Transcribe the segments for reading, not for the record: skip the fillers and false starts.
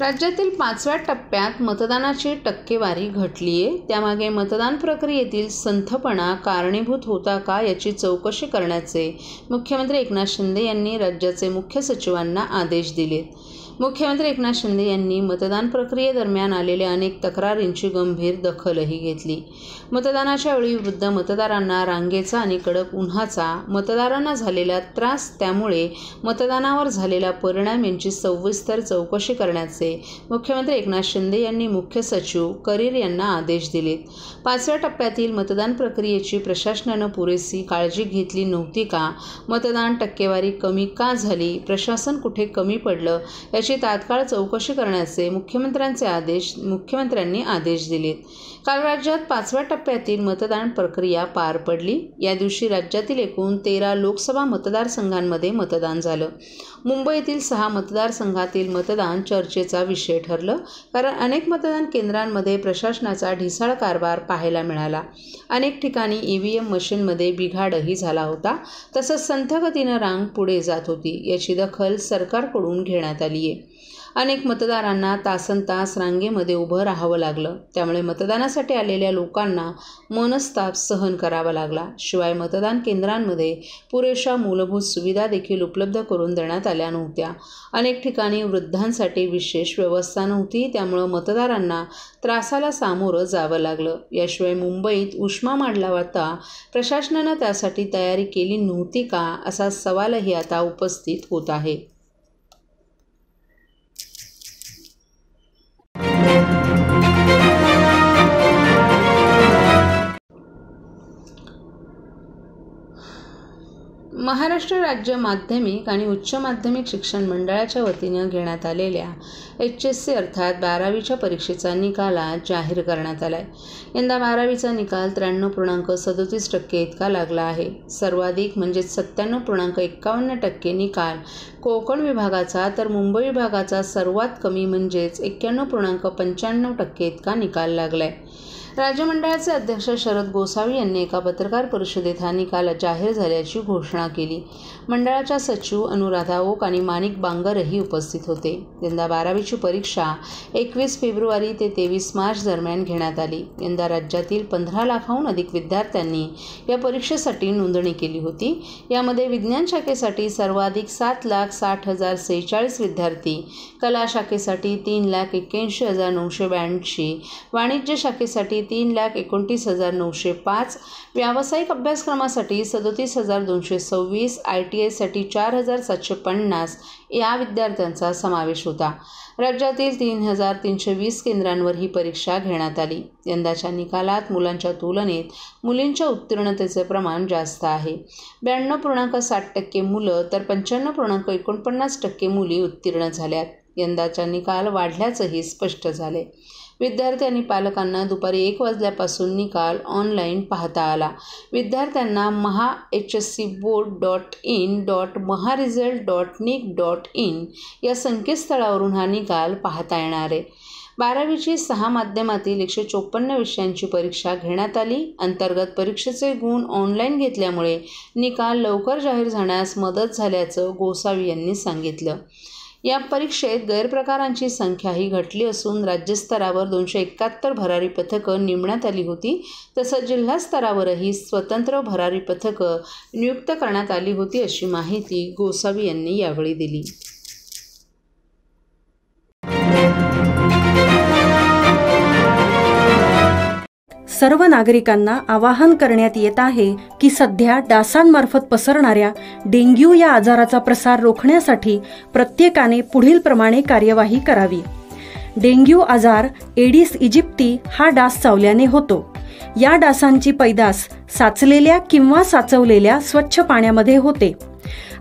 राज्यातील 5व्या टप्प्यात मतदानाची टक्केवारी घटली आहे. त्यामागे मतदान प्रक्रियेतील संथपणा कारणीभूत होता का याची चौकशी करण्याचे मुख्यमंत्री एकनाथ शिंदे यांनी राज्याचे मुख्य सचिवांना आदेश दिलेत. मुख्यमंत्री एकनाथ शिंदे यांनी मतदान प्रक्रियेदरम्यान आलेल्या अनेक तक्रारींची गंभीर दखलही घेतली. मतदानाच्या वेळी वृद्ध मतदारांना रांगेचा आणि कडक उन्हाचा, मतदारांना झालेला त्रास, त्यामुळे मतदानावर झालेला परिणाम यांची सविस्तर चौकशी करण्याचे मुख्यमंत्री एकनाथ शिंदे यांनी मुख्य सचिव करीर यांना आदेश दिलेत. 5व्या टप्प्यातील मतदान प्रक्रियेची प्रशासनानं पुरेशी काळजी घेतली नव्हती का? मतदान टक्केवारी कमी का झाली? प्रशासन कुठे कमी पडलं याची तात्काळ चौकशी करण्याचे मुख्यमंत्र्यांनी आदेश दिलेत. काल राज्यात 5व्या टप्प्यातील मतदान प्रक्रिया पार पडली. या दिवशी राज्यातील एकूण 13 लोकसभा मतदारसंघांमध्ये मतदान झालं. मुंबईतील 6 मतदारसंघातील मतदान चर्चेचा विषय ठरलं, कारण अनेक मतदान केंद्रांमध्ये प्रशासनाचा ढिसाळ कारभार पाहायला मिळाला. अनेक ठिकाणी EVM मशीनमध्ये बिघाडही झाला होता. तसंच संथ गतीनं रांग पुढे जात होती. याची दखल सरकारकडून घेण्यात आली आहे. अनेक मतदारांना तासनतास रांगेमध्ये उभं राहावं लागलं. त्यामुळे मतदानासाठी आलेल्या लोकांना मनस्ताप सहन करावा लागला. शिवाय मतदान केंद्रांमध्ये पुरेशा मूलभूत सुविधा देखील उपलब्ध करून देण्यात आल्या नव्हत्या. अनेक ठिकाणी वृद्धांसाठी विशेष व्यवस्था नव्हती. त्यामुळं मतदारांना त्रासाला सामोरं जावं लागलं. याशिवाय मुंबईत उष्मा मांडला होता. प्रशासनानं त्यासाठी तयारी केली नव्हती का, असा सवालही आता उपस्थित होत आहे. महाराष्ट्र राज्य माध्यमिक आणि उच्च माध्यमिक शिक्षण मंडळाच्या वतीनं घेण्यात आलेल्या HSC अर्थात 12वीच्या परीक्षेचा निकाल आज जाहीर करण्यात आला आहे. यंदा 12वीचा निकाल 93.37% इतका लागला आहे. सर्वाधिक म्हणजे 97.51% निकाल कोकण विभागाचा, तर मुंबई विभागाचा सर्वात कमी म्हणजेच 91.95% इतका निकाल लागला आहे. राज्य मंडळाचे अध्यक्ष शरद गोसावी यांनी एका पत्रकार परिषदेत हा निकाल जाहीर झाल्याची घोषणा केली. मंडळाच्या सचिव अनुराधा ओक आणि माणिक बांगरही उपस्थित होते. यंदा 12वीची परीक्षा 21 फेब्रुवारी ते 23 मार्च दरम्यान घेण्यात आली. यंदा राज्यातील 15 लाखाहून अधिक विद्यार्थ्यांनी या परीक्षेसाठी नोंदणी केली होती. यामध्ये विज्ञान शाखेसाठी सर्वाधिक 7,60,046 विद्यार्थी, कला शाखेसाठी 3,81,982, वाणिज्य शाखेसाठी 3,29,905, व्यावसायिक अभ्यासक्रमासाठी 37,226, ITI साठी 4,750 या विद्यार्थ्यांचा समावेश होता. राज्यातील 3,320 केंद्रांवर ही परीक्षा घेण्यात आली. यंदाच्या निकालात मुलांच्या तुलनेत मुलींच्या उत्तीर्णतेचे प्रमाण जास्त आहे. 92.60% मुलं तर 95.49% मुली उत्तीर्ण झाल्यात. यंदाचा निकाल वाढल्याचंही स्पष्ट झाले. विद्यार्थी आणि पालकांना दुपारी 1 वाजल्यापासून निकाल ऑनलाईन पाहता आला. विद्यार्थ्यांना mahhcboard.in.maharesult.nic.in या संकेतस्थळावरून हा निकाल पाहता येणार आहे. 12वीची 6 माध्यमातील 154 विषयांची परीक्षा घेण्यात आली. अंतर्गत परीक्षेचे गुण ऑनलाईन घेतल्यामुळे निकाल लवकर जाहीर झाण्यास मदत झाल्याचं गोसावी यांनी सांगितलं. या परीक्षेत गैरप्रकारांची संख्याही घटली असून राज्यस्तरावर 271 भरारी पथकं नेमण्यात आली होती. तसंच जिल्हा स्तरावरही स्वतंत्र भरारी पथकं नियुक्त करण्यात आली होती, अशी माहिती गोसावी यांनी यावेळी दिली. सर्व नागरिकांना आवाहन करण्यात येत आहे की सध्या डासांमार्फत पसरणाऱ्या डेंग्यू या आजाराचा प्रसार रोखण्यासाठी प्रत्येकाने पुढील प्रमाणे कार्यवाही करावी. डेंग्यू आजार एडिस इजिप्ती हा डास चावल्याने होतो. या डासांची पैदास साचलेल्या किंवा साचवलेल्या स्वच्छ पाण्यामध्ये होते.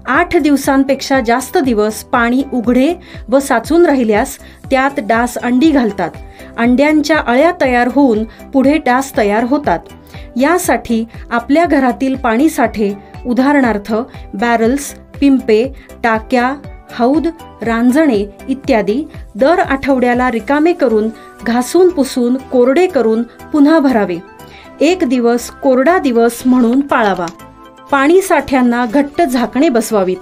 8 दिवसांपेक्षा जास्त दिवस पाणी उघडे व साचून राहिल्यास त्यात डास अंडी घालतात. अंड्यांच्या अळ्या तयार होऊन पुढे डास तयार होतात. यासाठी आपल्या घरातील पाणी साठे, उदाहरणार्थ बॅरल्स, पिंपे, टाक्या, हौद, रांजणे इत्यादी दर आठवड्याला रिकामे करून घासून पुसून कोरडे करून पुन्हा भरावे. 1 दिवस कोरडा दिवस म्हणून पाळावा. पाणी साठ्यांना घट्ट झाकणे बसवावीत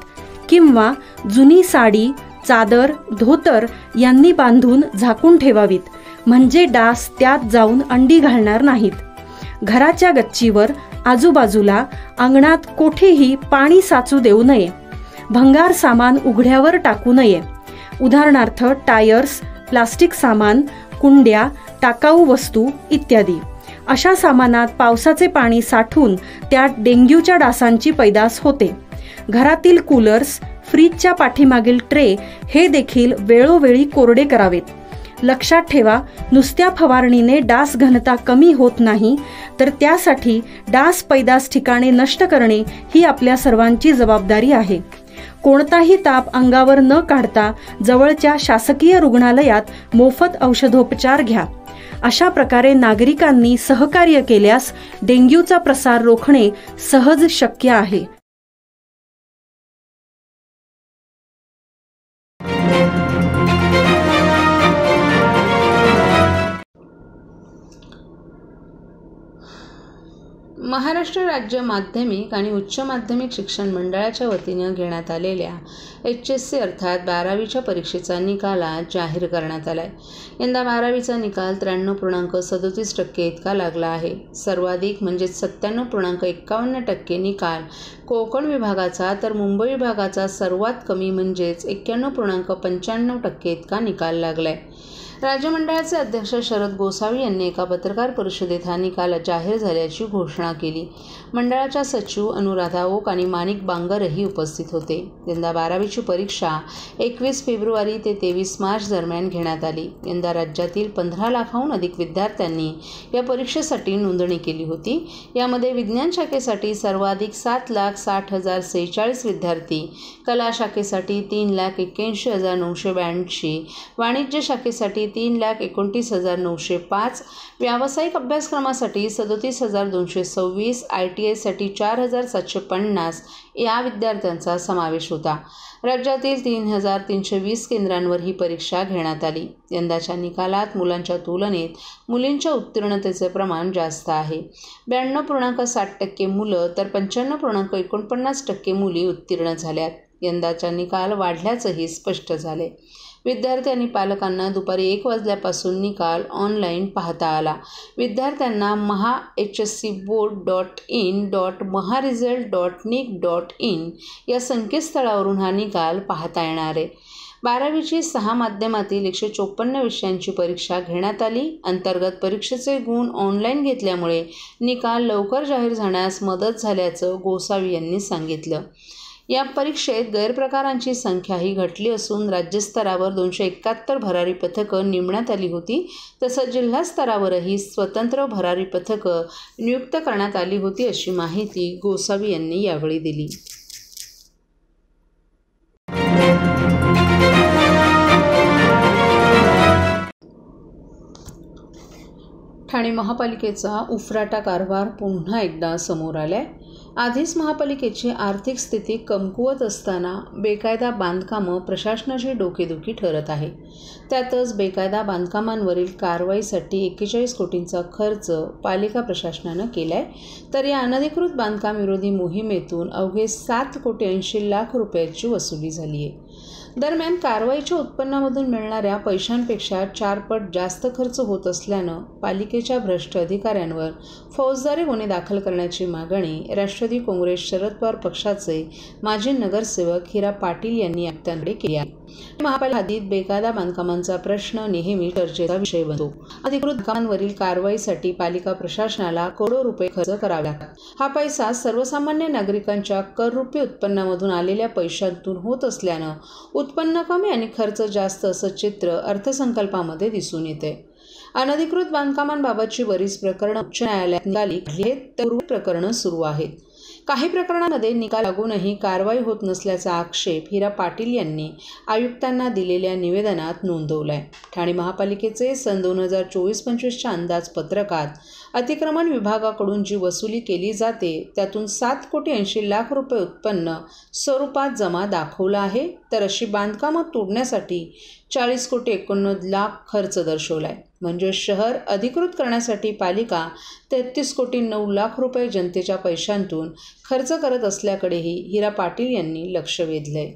किंवा जुनी साडी, चादर, धोतर यांनी बांधून झाकून ठेवावीत, म्हणजे डास त्यात जाऊन अंडी घालणार नाहीत. घराच्या गच्चीवर, आजूबाजूला, अंगणात कोठेही पाणी साचू देऊ नये. भंगार सामान उघड्यावर टाकू नये. उदाहरणार्थ टायर्स, प्लास्टिक सामान, कुंड्या, टाकाऊ वस्तू इत्यादी. अशा सामानात पावसाचे पाणी साठून त्यात डेंग्यूच्या डासांची पैदास होते. घरातील कूलर्स, फ्रीजच्या पाठीमागील ट्रे हे देखील वेळोवेळी कोरडे करावेत. लक्षात ठेवा, नुसत्या फवारणीने डास घनता कमी होत नाही, तर त्यासाठी डास पैदास ठिकाणे नष्ट करणे ही आपल्या सर्वांची जबाबदारी आहे. कोणताही ताप अंगावर न काढता जवळच्या शासकीय रुग्णालयात मोफत औषधोपचार घ्या. अशा प्रकारे नागरिकांनी सहकार्य केल्यास डेंग्यूचा प्रसार रोखणे सहज शक्य आहे. महाराष्ट्र राज्य माध्यमिक आणि उच्च माध्यमिक शिक्षण मंडळाच्या वतीनं घेण्यात आलेल्या HSC अर्थात 12वीच्या परीक्षेचा निकाल आज जाहीर करण्यात आला आहे. यंदा 12वीचा निकाल 93.37% इतका लागला आहे. सर्वाधिक म्हणजेच 97.51% निकाल कोकण विभागाचा, तर मुंबई विभागाचा सर्वात कमी म्हणजेच 91.95% इतका निकाल लागला आहे. राज्य मंडळाचे अध्यक्ष शरद गोसावी यांनी एका पत्रकार परिषदेत हा निकाल जाहीर झाल्याची घोषणा केली. मंडळाच्या सचिव अनुराधा ओक आणि माणिक बांगरही उपस्थित होते. यंदा 12वीची परीक्षा 21 फेब्रुवारी ते 23 मार्च दरम्यान घेण्यात आली. यंदा राज्यातील 15 लाखाहून अधिक विद्यार्थ्यांनी या परीक्षेसाठी नोंदणी केली होती. यामध्ये विज्ञान शाखेसाठी सर्वाधिक 7,60,046 विद्यार्थी, कला शाखेसाठी 3,81,982, वाणिज्य शाखेसाठी 3,29,905, व्यावसायिक अभ्यासक्रमासाठी 37,226, ITI-साठी 4,750 या विद्यार्थ्यांचा समावेश होता. राज्यातील 3,320 केंद्रांवर ही परीक्षा घेण्यात आली. यंदाच्या निकालात मुलांच्या तुलनेत मुलींच्या उत्तीर्णतेचे प्रमाण जास्त आहे. 92.60% मुलं तर 95.49% मुली उत्तीर्ण झाल्यात. यंदाचा निकाल वाढल्याचंही स्पष्ट झाले. विद्यार्थी आणि पालकांना दुपारी 1 वाजल्यापासून निकाल ऑनलाईन पाहता आला. विद्यार्थ्यांना mahhcboard.in.maharesult.nic.in या संकेतस्थळावरून हा निकाल पाहता येणार आहे. 12वीची 6 माध्यमातील 154 विषयांची परीक्षा घेण्यात आली. अंतर्गत परीक्षेचे गुण ऑनलाईन घेतल्यामुळे निकाल लवकर जाहीर झाण्यास मदत झाल्याचं गोसावी यांनी सांगितलं. या परीक्षेत गैरप्रकारांची संख्याही घटली असून राज्यस्तरावर 271 भरारी पथकं नेमण्यात आली होती. तसंच जिल्हा स्तरावरही स्वतंत्र भरारी पथकं नियुक्त करण्यात आली होती, अशी माहिती गोसावी यांनी यावेळी दिली. ठाणे महापालिकेचा उफराटा कारभार पुन्हा एकदा समोर आलाय. आधीच महापालिकेची आर्थिक स्थिती कमकुवत असताना बेकायदा बांधकामं प्रशासनाची डोकेदुखी ठरत आहे. त्यातच बेकायदा बांधकामांवरील कारवाईसाठी 41 कोटींचा खर्च पालिका प्रशासनानं केलाय. तर या अनधिकृत बांधकाम विरोधी मोहिमेतून अवघे 7,80,00,000 रुपयाची वसुली झाली आहे. दरम्यान कारवाईच्या उत्पन्नामधून मिळणाऱ्या पैशांपेक्षा 4 पट जास्त खर्च होत असल्यानं पालिकेच्या भ्रष्ट अधिकाऱ्यांवर फौजदारी गुन्हे दाखल करण्याची मागणी राष्ट्रवादी काँग्रेस शरद पवार पक्षाचे माजी नगरसेवक हिरा पाटील यांनी आयुक्तांकडे केली आहे. महापालिका हद्दीत बेकायदा बांधकामांचा प्रश्न नेहमी चर्चेचा विषय बनतो. अधिकृत बांधकामांवरील कारवाईसाठी पालिका प्रशासनाला करोडो रुपये खर्च करावे लागतात. हा पैसा सर्वसामान्य नागरिकांच्या कररूपी उत्पन्नामधून आलेल्या पैशांतून होत असल्यानं उत्पन्न कमी आणि खर्च जास्त असं चित्र अर्थसंकल्पामध्ये दिसून येते. अनधिकृत बांधकामांबाबतची बरीच प्रकरणं उच्च न्यायालयात निकाली काढली तर प्रकरणं सुरू आहेत. काही प्रकरणांमध्ये निकाल लागूनही कारवाई होत नसल्याचा आक्षेप हिरा पाटील यांनी आयुक्तांना दिलेल्या निवेदनात नोंदवलाय. ठाणे महापालिकेचे सन 2024-25च्या अंदाजपत्रकात अतिक्रमण विभागाकडून जी वसुली केली जाते त्यातून 7,80,00,000 रुपये उत्पन्न स्वरूपात जमा दाखवला आहे. तर अशी बांधकामं तोडण्यासाठी 40,89,00,000 खर्च दर्शवलाय. म्हणजे शहर अधिकृत करण्यासाठी पालिका 33,09,00,000 रुपये जनतेच्या पैशांतून खर्च करत असल्याकडेही हिरा पाटील यांनी लक्ष वेधलंय.